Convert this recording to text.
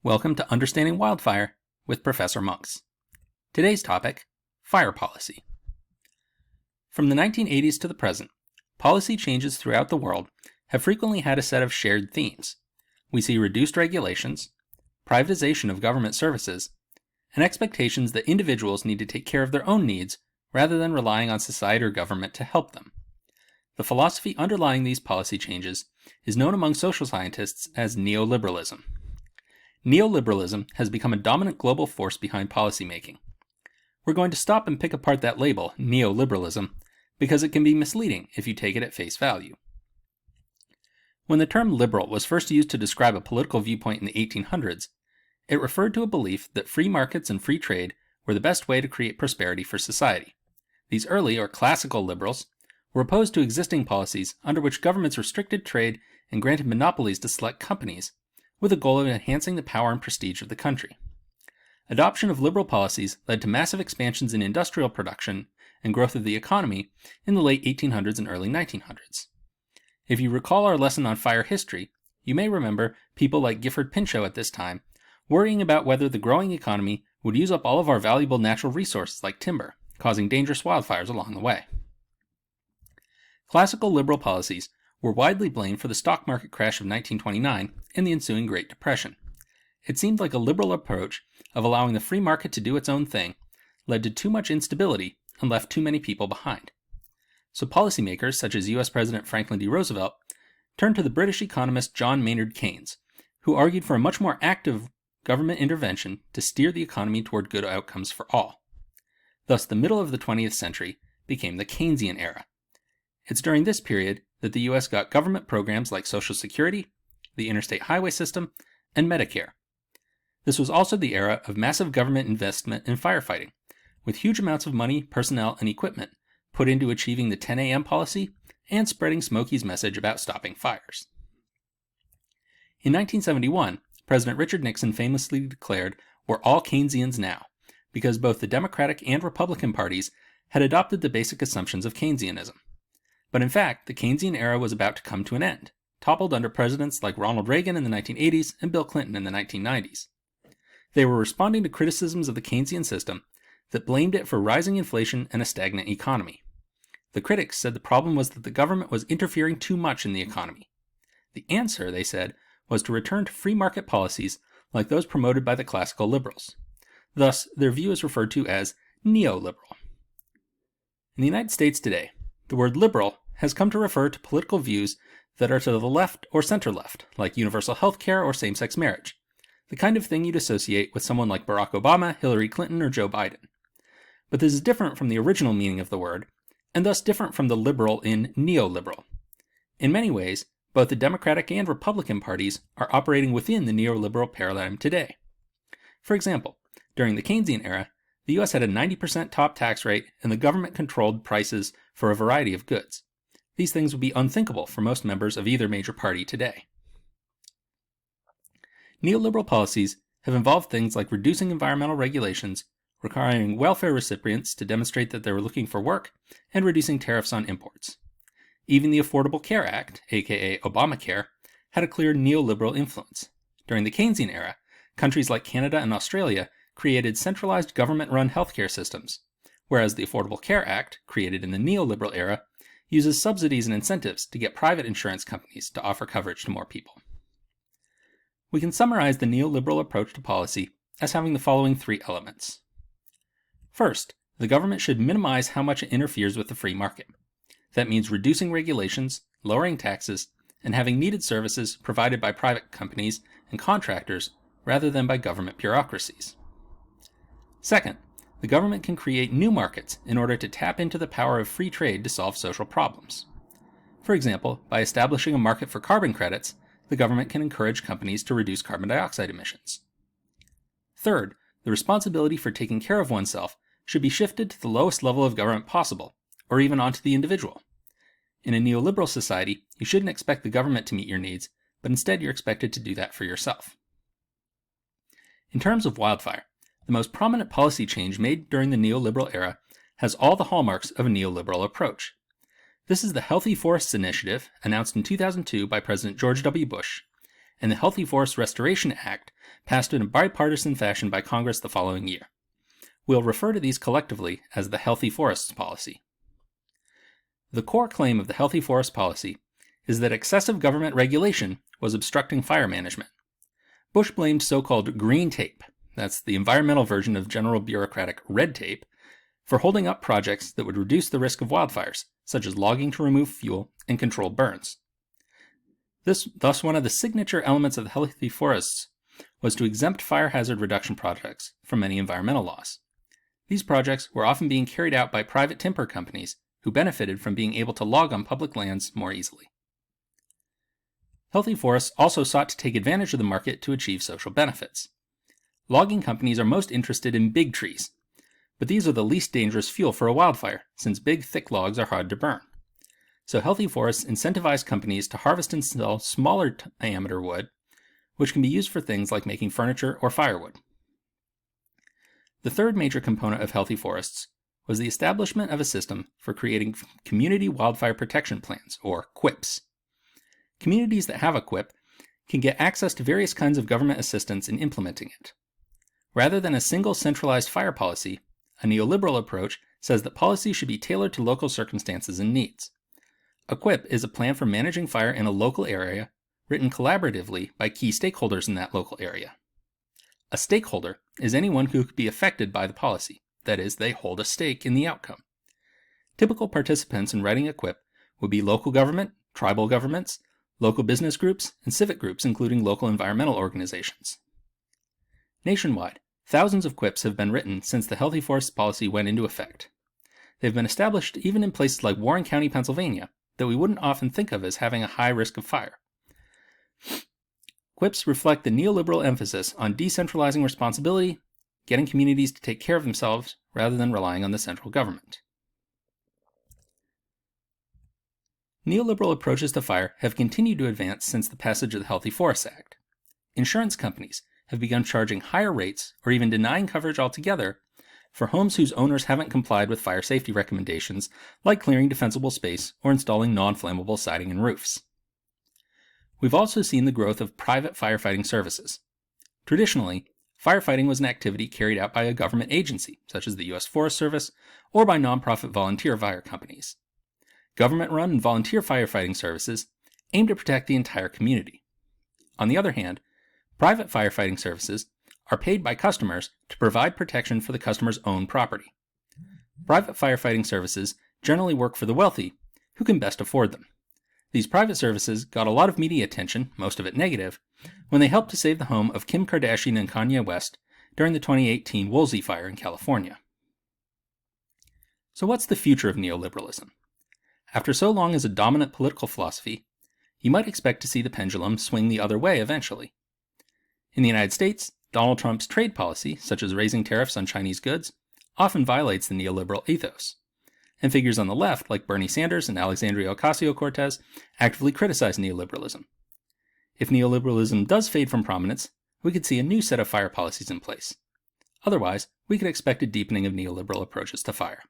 Welcome to Understanding Wildfire with Professor Monks. Today's topic, fire policy. From the 1980s to the present, policy changes throughout the world have frequently had a set of shared themes. We see reduced regulations, privatization of government services, and expectations that individuals need to take care of their own needs rather than relying on society or government to help them. The philosophy underlying these policy changes is known among social scientists as neoliberalism. Neoliberalism has become a dominant global force behind policymaking. We're going to stop and pick apart that label, neoliberalism, because it can be misleading if you take it at face value. When the term liberal was first used to describe a political viewpoint in the 1800s, it referred to a belief that free markets and free trade were the best way to create prosperity for society. These early or classical liberals were opposed to existing policies under which governments restricted trade and granted monopolies to select companies, with the goal of enhancing the power and prestige of the country. Adoption of liberal policies led to massive expansions in industrial production and growth of the economy in the late 1800s and early 1900s. If you recall our lesson on fire history, you may remember people like Gifford Pinchot at this time worrying about whether the growing economy would use up all of our valuable natural resources like timber, causing dangerous wildfires along the way. Classical liberal policies were widely blamed for the stock market crash of 1929 and the ensuing Great Depression. It seemed like a liberal approach of allowing the free market to do its own thing led to too much instability and left too many people behind. So policymakers such as US President Franklin D. Roosevelt turned to the British economist John Maynard Keynes, who argued for a much more active government intervention to steer the economy toward good outcomes for all. Thus, the middle of the 20th century became the Keynesian Era. It's during this period that the US got government programs like Social Security, the Interstate Highway System, and Medicare. This was also the era of massive government investment in firefighting, with huge amounts of money, personnel, and equipment put into achieving the 10 a.m. policy and spreading Smokey's message about stopping fires. In 1971, President Richard Nixon famously declared, "We're all Keynesians now," because both the Democratic and Republican parties had adopted the basic assumptions of Keynesianism. But in fact, the Keynesian era was about to come to an end, toppled under presidents like Ronald Reagan in the 1980s and Bill Clinton in the 1990s. They were responding to criticisms of the Keynesian system that blamed it for rising inflation and a stagnant economy. The critics said the problem was that the government was interfering too much in the economy. The answer, they said, was to return to free market policies like those promoted by the classical liberals. Thus, their view is referred to as neoliberal. In the United States today, the word liberal has come to refer to political views that are to the left or center-left, like universal health care or same-sex marriage, the kind of thing you'd associate with someone like Barack Obama, Hillary Clinton, or Joe Biden. But this is different from the original meaning of the word, and thus different from the liberal in neoliberal. In many ways, both the Democratic and Republican parties are operating within the neoliberal paradigm today. For example, during the Keynesian era, the US had a 90% top tax rate and the government controlled prices for a variety of goods. These things would be unthinkable for most members of either major party today. Neoliberal policies have involved things like reducing environmental regulations, requiring welfare recipients to demonstrate that they were looking for work, and reducing tariffs on imports. Even the Affordable Care Act, aka Obamacare, had a clear neoliberal influence. During the Keynesian era, countries like Canada and Australia created centralized government-run healthcare systems, whereas the Affordable Care Act, created in the neoliberal era, uses subsidies and incentives to get private insurance companies to offer coverage to more people. We can summarize the neoliberal approach to policy as having the following three elements. First, the government should minimize how much it interferes with the free market. That means reducing regulations, lowering taxes, and having needed services provided by private companies and contractors rather than by government bureaucracies. Second, the government can create new markets in order to tap into the power of free trade to solve social problems. For example, by establishing a market for carbon credits, the government can encourage companies to reduce carbon dioxide emissions. Third, the responsibility for taking care of oneself should be shifted to the lowest level of government possible, or even onto the individual. In a neoliberal society, you shouldn't expect the government to meet your needs, but instead you're expected to do that for yourself. In terms of wildfire, the most prominent policy change made during the neoliberal era has all the hallmarks of a neoliberal approach. This is the Healthy Forests Initiative, announced in 2002 by President George W. Bush, and the Healthy Forest Restoration Act, passed in a bipartisan fashion by Congress the following year. We'll refer to these collectively as the Healthy Forests Policy. The core claim of the Healthy Forest Policy is that excessive government regulation was obstructing fire management. Bush blamed so-called green tape, that's the environmental version of general bureaucratic red tape, for holding up projects that would reduce the risk of wildfires, such as logging to remove fuel and control burns. Thus, one of the signature elements of the Healthy Forests was to exempt fire hazard reduction projects from many environmental laws. These projects were often being carried out by private timber companies who benefited from being able to log on public lands more easily. Healthy forests also sought to take advantage of the market to achieve social benefits. Logging companies are most interested in big trees, but these are the least dangerous fuel for a wildfire, since big, thick logs are hard to burn. So healthy forests incentivize companies to harvest and sell smaller diameter wood, which can be used for things like making furniture or firewood. The third major component of healthy forests was the establishment of a system for creating community wildfire protection plans, or CWIPs. Communities that have a CWIP can get access to various kinds of government assistance in implementing it. Rather than a single centralized fire policy, a neoliberal approach says that policy should be tailored to local circumstances and needs. A CWIP is a plan for managing fire in a local area, written collaboratively by key stakeholders in that local area. A stakeholder is anyone who could be affected by the policy, that is, they hold a stake in the outcome. Typical participants in writing a CWIP would be local government, tribal governments, local business groups, and civic groups including local environmental organizations. Nationwide, thousands of CWIPs have been written since the Healthy Forests Policy went into effect. They've been established even in places like Warren County, Pennsylvania, that we wouldn't often think of as having a high risk of fire. CWIPs reflect the neoliberal emphasis on decentralizing responsibility, getting communities to take care of themselves rather than relying on the central government. Neoliberal approaches to fire have continued to advance since the passage of the Healthy Forests Act. Insurance companies have begun charging higher rates or even denying coverage altogether for homes whose owners haven't complied with fire safety recommendations like clearing defensible space or installing non-flammable siding and roofs. We've also seen the growth of private firefighting services. Traditionally, firefighting was an activity carried out by a government agency, such as the U.S. Forest Service, or by nonprofit volunteer fire companies. Government-run and volunteer firefighting services aim to protect the entire community. On the other hand, private firefighting services are paid by customers to provide protection for the customer's own property. Private firefighting services generally work for the wealthy, who can best afford them. These private services got a lot of media attention, most of it negative, when they helped to save the home of Kim Kardashian and Kanye West during the 2018 Woolsey fire in California. So what's the future of neoliberalism? After so long as a dominant political philosophy, you might expect to see the pendulum swing the other way eventually. In the United States, Donald Trump's trade policy, such as raising tariffs on Chinese goods, often violates the neoliberal ethos. And figures on the left, like Bernie Sanders and Alexandria Ocasio-Cortez, actively criticize neoliberalism. If neoliberalism does fade from prominence, we could see a new set of fire policies in place. Otherwise, we could expect a deepening of neoliberal approaches to fire.